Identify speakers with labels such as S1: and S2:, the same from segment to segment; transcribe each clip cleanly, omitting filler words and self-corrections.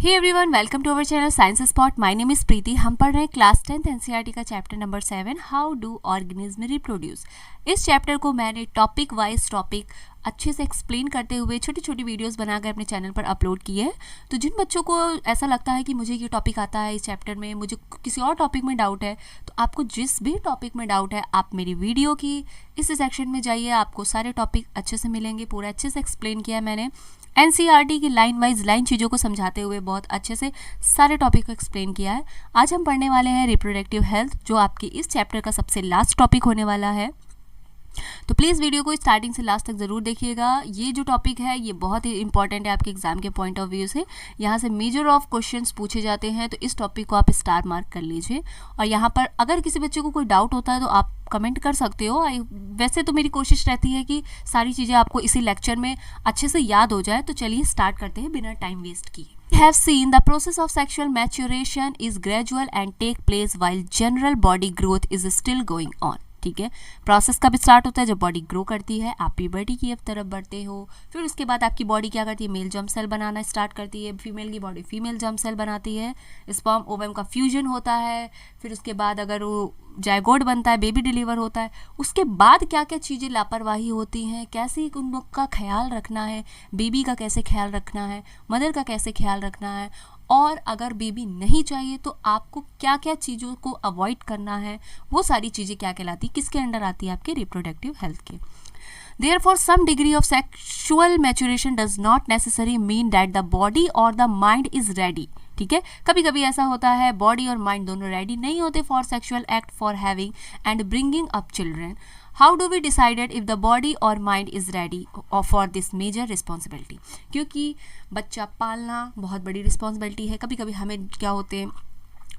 S1: Hey everyone, welcome to our channel Science Spot. My name is Preeti. हम पढ़ रहे हैं क्लास 10th एनसीईआरटी का chapter number 7, how do organism reproduce. इस chapter को मैंने टॉपिक वाइज टॉपिक अच्छे से एक्सप्लेन करते हुए छोटी छोटी वीडियोस बनाकर अपने चैनल पर अपलोड किए हैं। तो जिन बच्चों को ऐसा लगता है कि मुझे ये टॉपिक आता है इस चैप्टर में, मुझे किसी और टॉपिक में डाउट है, तो आपको जिस भी टॉपिक में डाउट है आप मेरी वीडियो की इस सेक्शन में जाइए, आपको सारे टॉपिक अच्छे से मिलेंगे। पूरा अच्छे से एक्सप्लेन किया है मैंने एनसीईआरटी की लाइन वाइज लाइन चीज़ों को समझाते हुए बहुत अच्छे से सारे टॉपिक को एक्सप्लेन किया है। आज हम पढ़ने वाले हैं रिप्रोडक्टिव हेल्थ, जो आपकी इस चैप्टर का सबसे लास्ट टॉपिक होने वाला है। तो प्लीज़ वीडियो को स्टार्टिंग से लास्ट तक ज़रूर देखिएगा। ये जो टॉपिक है ये बहुत ही इंपॉर्टेंट है आपके एग्जाम के पॉइंट ऑफ व्यू से। यहाँ से मेजर ऑफ क्वेश्चंस पूछे जाते हैं, तो इस टॉपिक को आप स्टार मार्क कर लीजिए। और यहाँ पर अगर किसी बच्चे को कोई डाउट होता है तो आप कमेंट कर सकते हो। वैसे तो मेरी कोशिश रहती है कि सारी चीज़ें आपको इसी लेक्चर में अच्छे से याद हो जाए। तो चलिए स्टार्ट करते हैं बिना टाइम वेस्ट किए। Have seen the process of sexual maturation is gradual and take place while general body growth is still going on। ठीक है, प्रोसेस कब स्टार्ट होता है? जब बॉडी ग्रो करती है, आप प्यूबर्टी की तरफ बढ़ते हो। फिर उसके बाद आपकी बॉडी क्या करती है? मेल जर्म सेल बनाना स्टार्ट करती है। फीमेल की बॉडी फीमेल जर्म सेल बनाती है। स्पर्म ओवम का फ्यूजन होता है। फिर उसके बाद अगर वो जायगोट बनता है, बेबी डिलीवर होता है। उसके बाद क्या क्या चीज़ें लापरवाही होती हैं, कैसे उन लोग का ख्याल रखना है, बेबी का कैसे ख्याल रखना है, मदर का कैसे ख्याल रखना है, और अगर बेबी नहीं चाहिए तो आपको क्या क्या चीज़ों को अवॉइड करना है, वो सारी चीज़ें क्या कहलाती, किसके अंडर आती है? आपके रिप्रोडक्टिव हेल्थ के। Therefore, some degree of sexual maturation does not necessarily mean that the body or the mind is ready। ठीक है, कभी कभी ऐसा होता है बॉडी और माइंड दोनों रेडी नहीं होते for sexual act, for having and bringing up children. How do we decided if the body और mind is ready for this major responsibility? क्योंकि बच्चा पालना बहुत बड़ी रिस्पॉन्सिबिलिटी है। कभी कभी हमें क्या होते हैं,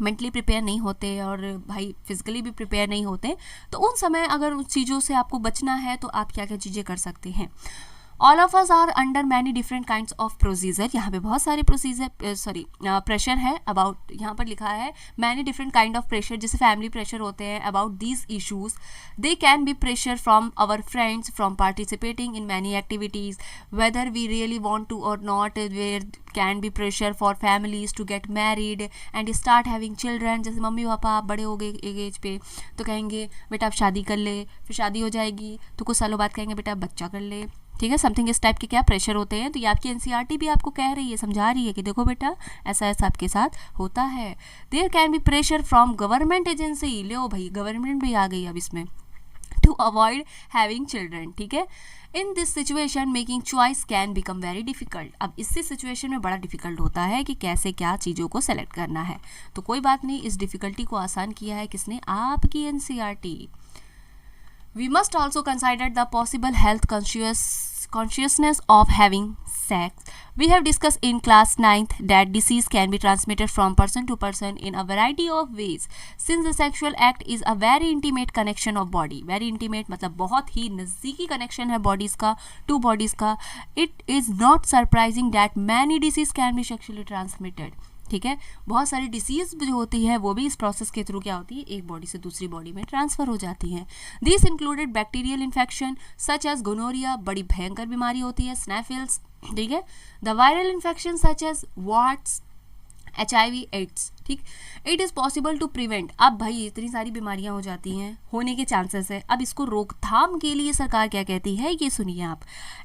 S1: मेंटली प्रिपेयर नहीं होते और भाई फिजिकली भी प्रिपेयर नहीं होते। तो उन समय अगर उन चीज़ों से आपको बचना है तो आप क्या क्या चीज़ें कर सकते हैं? All of us are under many different kinds of procedure. यहाँ पे बहुत सारे प्रेशर है अबाउट, यहाँ पर लिखा है many different kind of pressure, जैसे फैमिली प्रेशर होते हैं about these issues. They can be pressure from our friends, from participating in many activities whether we really want to और not. Where can be pressure for families to get married and start having children. जैसे mummy papa आप बड़े हो गए एक as पे तो कहेंगे बेटा आप शादी कर ले, फिर शादी हो जाएगी तो कुछ सालों बाद कहेंगे बेटा बच्चा कर ले। ठीक है, समथिंग इस टाइप के क्या प्रेशर होते हैं। तो ये आपकी एनसीईआरटी भी आपको कह रही है, समझा रही है कि देखो बेटा ऐसा ऐसा आपके साथ होता है। There can be pressure from government agency. लो भाई गवर्नमेंट भी आ गई अब इसमें, टू अवॉइड हैविंग चिल्ड्रन। ठीक है, in this situation making choice can become very difficult. अब इसी सिचुएशन में बड़ा डिफिकल्ट होता है कि कैसे क्या चीज़ों को सेलेक्ट करना है। तो कोई बात नहीं, इस डिफिकल्टी को आसान किया है किसने? आपकी NCERT. We must also consider the possible health consciousness of having sex. We have discussed in class 9th that disease can be transmitted from person to person in a variety of ways. Since the sexual act is a very intimate connection of body, very intimate मतलब बहुत ही नज़दीकी connection है bodies का, two bodies का, it is not surprising that many disease can be sexually transmitted। ठीक है, बहुत सारी डिसीज़ जो होती है वो भी इस प्रोसेस के थ्रू क्या होती है, एक बॉडी से दूसरी बॉडी में ट्रांसफ़र हो जाती हैं। This included bacterial infection such as gonorrhoea, बड़ी भयंकर बीमारी होती है, स्नैफिल्स। ठीक है, the viral infection such as warts, HIV AIDS. ठीक, it is possible to prevent. अब भाई इतनी सारी बीमारियां हो जाती हैं, होने के चांसेस है। अब इसको रोकथाम के लिए सरकार क्या कहती है ये सुनिए आप।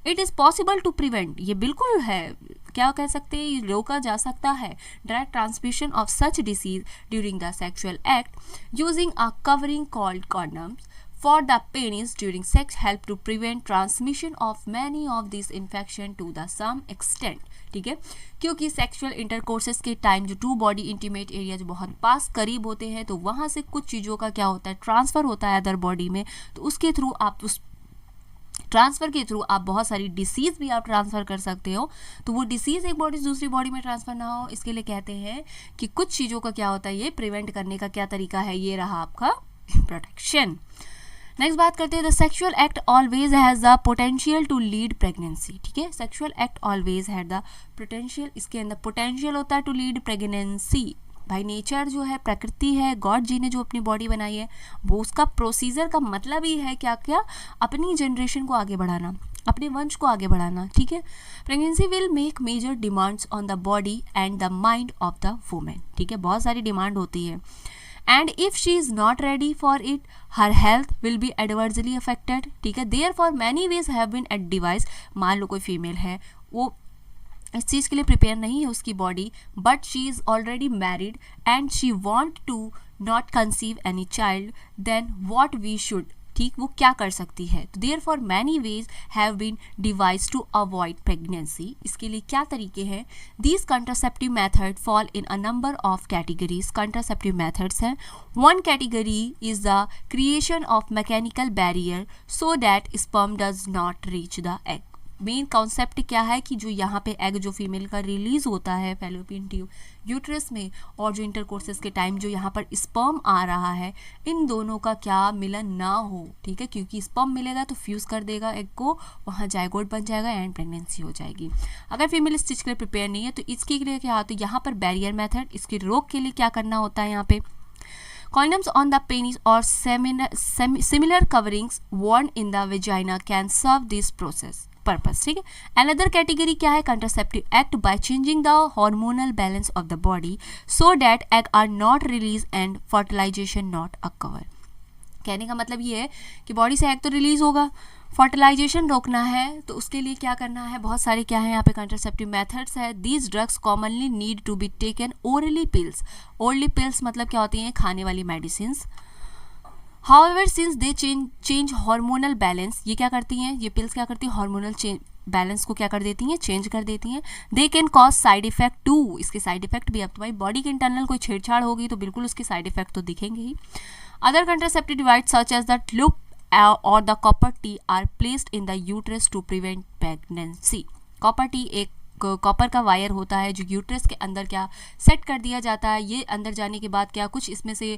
S1: It is possible to prevent, ये बिल्कुल है, क्या कह सकते हैं, रोका जा सकता है direct transmission of such disease during the sexual act using a covering called condoms for the penis during sex help to prevent transmission of many of these infection to the some extent। ठीक है, क्योंकि sexual इंटरकोर्सेस के time जो to body intimate area जो बहुत पास करीब होते हैं तो वहाँ से कुछ चीज़ों का क्या होता है, ट्रांसफ़र होता है अदर बॉडी में। तो उसके थ्रू आप उस ट्रांसफ़र के थ्रू आप बहुत सारी डिसीज़ भी आप ट्रांसफ़र कर सकते हो। तो वो डिसीज़ एक बॉडी से दूसरी बॉडी में ट्रांसफ़र ना हो, इसके लिए कहते हैं कि कुछ चीज़ों का क्या होता है, ये प्रिवेंट करने का क्या तरीका है, ये रहा आपका प्रोटेक्शन। नेक्स्ट बात करते हैं, the sexual act always has the potential to lead pregnancy. ठीक है, sexual act always had the potential, इसके अंदर पोटेंशियल होता है टू लीड प्रेगनेंसी। भाई नेचर जो है, प्रकृति है, गॉड जी ने जो अपनी बॉडी बनाई है वो उसका प्रोसीजर का मतलब ही है क्या क्या, अपनी जनरेशन को आगे बढ़ाना। अपने वंश को आगे बढ़ाना, ठीक है। Pregnancy will make major demands on the body and the mind of the women, ठीक है, बहुत सारी डिमांड होती है। And if she is not ready for it her health will be adversely affected, ठीक है। Therefore many ways have been advised, मान लो कोई फीमेल है, वो इस चीज़ के लिए प्रिपेयर नहीं है उसकी body, but she is already married and she want to not conceive any child, then what we should, ठीक, वो क्या कर सकती है। तो there for many ways have been devised to avoid pregnancy, इसके लिए क्या तरीके हैं। These contraceptive method fall in a number of categories, contraceptive methods हैं। One category is the creation of mechanical barrier so that sperm does not reach the egg. Main concept क्या है कि जो यहाँ पे एग जो फीमेल का release होता है फैलोपियन ट्यूब यूट्रस में, और जो इंटरकोर्सेस के टाइम जो यहाँ पर स्पर्म आ रहा है, इन दोनों का क्या मिलन ना हो, ठीक है, क्योंकि स्पर्म मिलेगा तो फ्यूज कर देगा एग को, वहाँ जायगोट बन जाएगा एंड प्रेगनेंसी हो जाएगी। अगर फीमेल इस चीज़ के लिए प्रिपेयर नहीं है तो इसके लिए क्या होता है, यहाँ पर बैरियर मेथड, इसके रोक के लिए क्या करना होता है, यहाँ पे condoms on the penis or similar coverings worn in the vagina can serve this process purpose, ठीक है। अनदर कैटेगरी क्या है, contraceptive act by changing the hormonal balance of the body so that egg are not release and fertilization not occur. कहने का मतलब ये है कि बॉडी से एग तो रिलीज होगा, फर्टिलाइजेशन रोकना है, तो उसके लिए क्या करना है, बहुत सारे क्या है यहाँ पे कंट्रासेप्टिव मेथड्स है। These drugs commonly need to be taken orally pills, orally pills मतलब क्या होती हैं, खाने वाली medicine. However since they change hormonal balance, ये क्या करती हैं, ये पिल्स क्या करती हैं, हार्मोनल बैलेंस को क्या कर देती हैं, चेंज कर देती हैं। They can cause side effect too, इसके साइड इफेक्ट भी, अब तुम्हारी बॉडी के इंटरनल कोई छेड़छाड़ होगी तो बिल्कुल उसके साइड इफेक्ट तो दिखेंगे ही। Other contraceptive device such as the loop or the copper T are placed in the uterus to prevent pregnancy. Copper T एक कॉपर का वायर होता है जो यूट्रस के अंदर क्या सेट कर दिया जाता है। ये अंदर जाने के बाद क्या कुछ इसमें से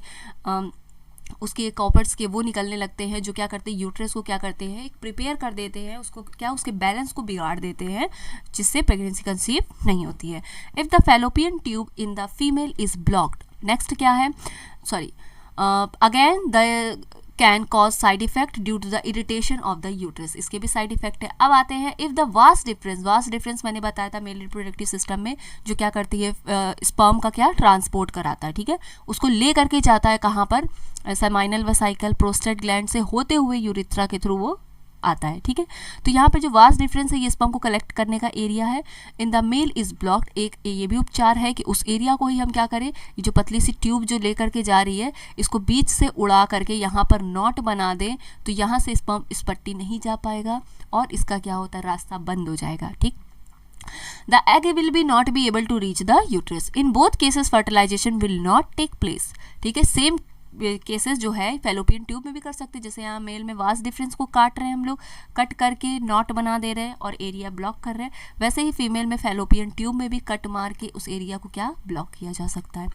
S1: उसके कॉपर्स के वो निकलने लगते हैं जो क्या करते हैं, यूट्रस को क्या करते हैं, एक प्रिपेयर कर देते हैं, उसको क्या उसके बैलेंस को बिगाड़ देते हैं, जिससे प्रेगनेंसी कंसीव नहीं होती है। If the fallopian tube in the female is blocked, next क्या है, sorry again the can cause side effect due to the irritation of the uterus, इसके भी साइड इफेक्ट है। अब आते हैं इफ़ द वास्ट डिफरेंस मैंने बताया था मेल रिप्रोडक्टिव सिस्टम में जो क्या करती है, स्पर्म का क्या ट्रांसपोर्ट कराता है, ठीक है, उसको ले करके जाता है कहाँ पर, सेमाइनल वेसिकल प्रोस्टेट ग्लैंड से होते हुए यूरिथ्रा के थ्रू वो आता है, ठीक है। तो यहाँ पे जो वास्ट डिफरेंस है ये स्पर्म को कलेक्ट करने का एरिया है। In the male is blocked, एक ये भी उपचार है कि उस एरिया को ही हम क्या करें, ये जो पतली सी ट्यूब जो लेकर के जा रही है इसको बीच से उड़ा करके यहाँ पर नॉट बना दें, तो यहाँ से स्पर्म इस पट्टी नहीं जा पाएगा और इसका क्या होता है, रास्ता बंद हो जाएगा, ठीक। The egg will be not be able to reach the uterus. In both cases fertilization will not take place, ठीक है। सेम केसेस जो है फैलोपियन ट्यूब में भी कर सकते हैं, जैसे यहाँ मेल में वास्ट डिफरेंस को काट रहे हैं हम लोग, कट करके नॉट बना दे रहे हैं और एरिया ब्लॉक कर रहे हैं, वैसे ही फीमेल में फैलोपियन ट्यूब में भी कट मार के उस एरिया को क्या ब्लॉक किया जा सकता है।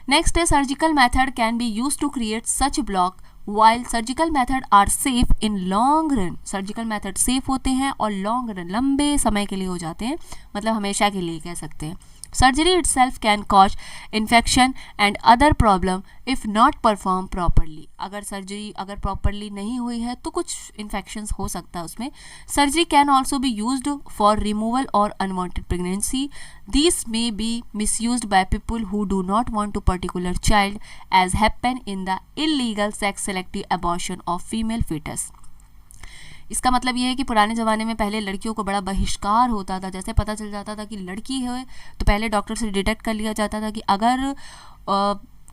S1: नेक्स्ट है surgical method can be use to create such block while surgical method are safe in long run, surgical method safe होते हैं और लॉन्ग रन लंबे समय के लिए हो जाते हैं, मतलब हमेशा के लिए कह सकते हैं। Surgery itself can cause infection and other problem if not performed properly. अगर सर्जरी अगर प्रॉपरली नहीं हुई है तो कुछ इन्फेक्शंस हो सकता है उसमें। Surgery can also be used for removal और unwanted pregnancy. These may be misused by people who do not want a particular child, as happen in the illegal sex selective abortion of female fetus. इसका मतलब ये है कि पुराने ज़माने में पहले लड़कियों को बड़ा बहिष्कार होता था, जैसे पता चल जाता था कि लड़की है तो पहले डॉक्टर से डिटेक्ट कर लिया जाता था कि अगर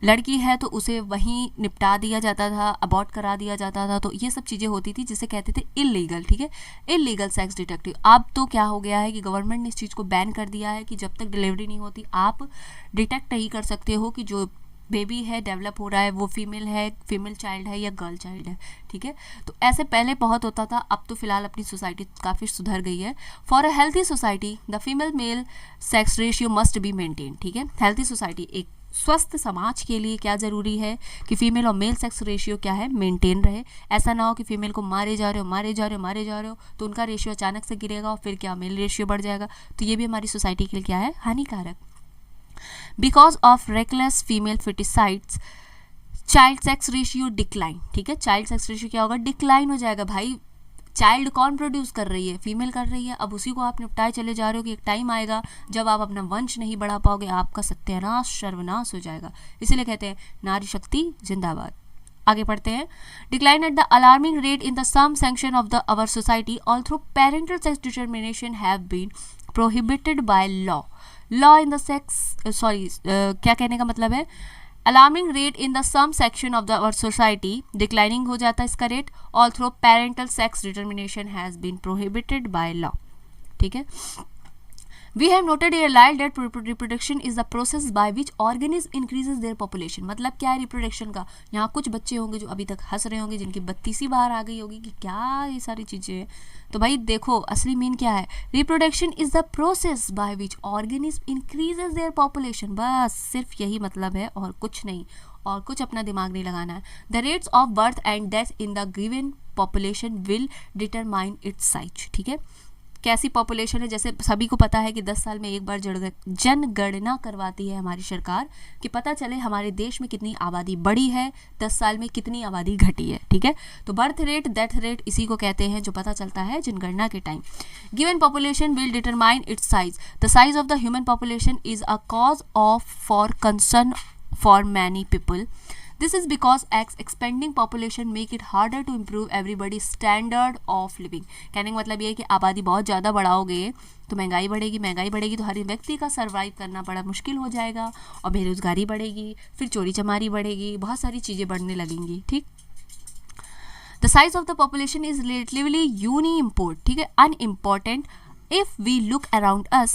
S1: लड़की है तो उसे वहीं निपटा दिया जाता था, अबॉर्ट करा दिया जाता था। तो ये सब चीज़ें होती थी जिसे कहते थे इलीगल, ठीक है, इलीगल सेक्स डिटेक्टिव। अब तो क्या हो गया है कि गवर्नमेंट ने इस चीज़ को बैन कर दिया है कि जब तक डिलीवरी नहीं होती आप डिटेक्ट नहीं कर सकते हो कि जो बेबी है डेवलप हो रहा है वो फीमेल चाइल्ड है या गर्ल चाइल्ड है, ठीक है। तो ऐसे पहले बहुत होता था, अब तो फिलहाल अपनी सोसाइटी काफ़ी सुधर गई है। For a healthy society the female male sex ratio must be maintain, ठीक है। हेल्थी सोसाइटी, एक स्वस्थ समाज के लिए क्या ज़रूरी है कि फीमेल और मेल सेक्स रेशियो क्या है, मेंटेन रहे। ऐसा ना हो कि फीमेल को मारे जा रहे हो तो उनका रेशियो अचानक से गिरेगा और फिर क्या मेल रेशियो बढ़ जाएगा, तो ये भी हमारी सोसाइटी के लिए क्या है, हानिकारक। Because of reckless female foeticides child sex ratio decline, ठीक है। चाइल्ड सेक्स रेशियो क्या होगा, डिक्लाइन हो जाएगा भाई। चाइल्ड कौन प्रोड्यूस कर रही है? फीमेल कर रही है। अब उसी को आप निपटाए चले जा रहे हो कि एक टाइम आएगा जब आप अपना वंश नहीं बढ़ा पाओगे, आपका सत्यानाश सर्वनाश हो जाएगा। इसीलिए कहते हैं नारी शक्ति जिंदाबाद। आगे पढ़ते हैं। Decline at the alarming rate in the some section of the our society although parental sex determination have been prohibited by law in the sex क्या कहने का मतलब है, alarming rate in the some section of the our society, declining हो जाता है इसका रेट, although parental sex determination has been prohibited by law. ठीक है। We have noted here that reproduction is the process by which organism increases their population। मतलब क्या है रिप्रोडक्शन का? यहाँ कुछ बच्चे होंगे जो अभी तक हंस रहे होंगे, जिनकी 32 बार आ गई होगी कि क्या ये सारी चीज़ें हैं। तो भाई देखो असली मीन क्या है, reproduction is the process by which organism increases their population. बस सिर्फ यही मतलब है और कुछ नहीं, और कुछ अपना दिमाग नहीं लगाना है। The rates of birth and death in the given population will determine its size. ठीक है। कैसी पॉपुलेशन है, जैसे सभी को पता है कि 10 साल में एक बार जनगणना करवाती है हमारी सरकार कि पता चले हमारे देश में कितनी आबादी बढ़ी है, 10 साल में कितनी आबादी घटी है। ठीक है। तो बर्थ रेट डेथ रेट इसी को कहते हैं जो पता चलता है जनगणना के time. Given population will determine its size. The size of the human population is a cause of for concern for many people. This is because expanding population make it harder to improve everybody's standard of living। कहने का मतलब ये है कि आबादी बहुत ज़्यादा बढ़ाओगे तो महंगाई बढ़ेगी तो हर व्यक्ति का सर्वाइव करना बड़ा मुश्किल हो जाएगा, और बेरोजगारी बढ़ेगी, फिर चोरी चमारी बढ़ेगी, बहुत सारी चीज़ें बढ़ने लगेंगी। ठीक। The size of the population is relatively unimportant. ठीक है, unimportant. If we look around us,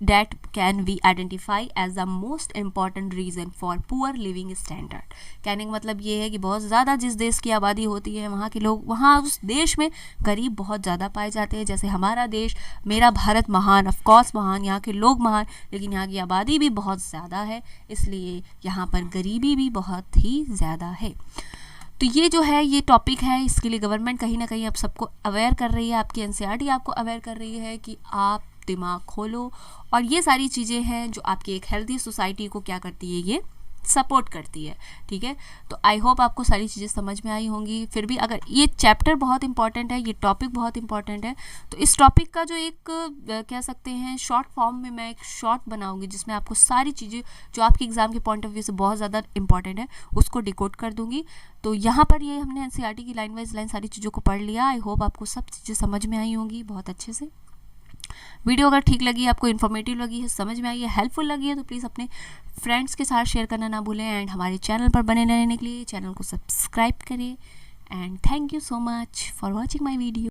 S1: that can we identify as the most important reason for poor living standard। कहने का मतलब ये है कि बहुत ज़्यादा जिस देश की आबादी होती है वहाँ के लोग, वहाँ उस देश में गरीब बहुत ज़्यादा पाए जाते हैं। जैसे हमारा देश, मेरा भारत महान, ऑफ कोर्स महान, यहाँ के लोग महान, लेकिन यहाँ की आबादी भी बहुत ज़्यादा है, इसलिए यहाँ पर गरीबी भी बहुत ही ज़्यादा है। तो ये जो है ये टॉपिक है, इसके लिए गवर्नमेंट कहीं ना कहीं आप सबको अवेयर कर रही है, आपकी एनसीईआरटी आपको अवेयर कर रही है कि आप दिमाग खोलो, और ये सारी चीज़ें हैं जो आपकी एक हेल्दी सोसाइटी को क्या करती है, ये सपोर्ट करती है। ठीक है। तो आई होप आपको सारी चीज़ें समझ में आई होंगी। फिर भी अगर ये चैप्टर बहुत इंपॉर्टेंट है, ये टॉपिक बहुत इंपॉर्टेंट है, तो इस टॉपिक का जो एक कह सकते हैं शॉर्ट फॉर्म में मैं एक शॉर्ट बनाऊंगी जिसमें आपको सारी चीज़ें जो आपके एग्ज़ाम के पॉइंट ऑफ व्यू से बहुत ज़्यादा इंपॉर्टेंट है उसको डिकोड कर दूंगी। तो यहाँ पर ये हमने एनसीईआरटी की लाइन वाइज लाइन सारी चीज़ों को पढ़ लिया। आई होप आपको सब चीज़ें समझ में आई होंगी बहुत अच्छे से। वीडियो अगर ठीक लगी, आपको इन्फॉर्मेटिव लगी है, समझ में आई है, हेल्पफुल लगी है, तो प्लीज़ अपने फ्रेंड्स के साथ शेयर करना ना भूलें। एंड हमारे चैनल पर बने रहने के लिए चैनल को सब्सक्राइब करें। And thank you so much for watching my video.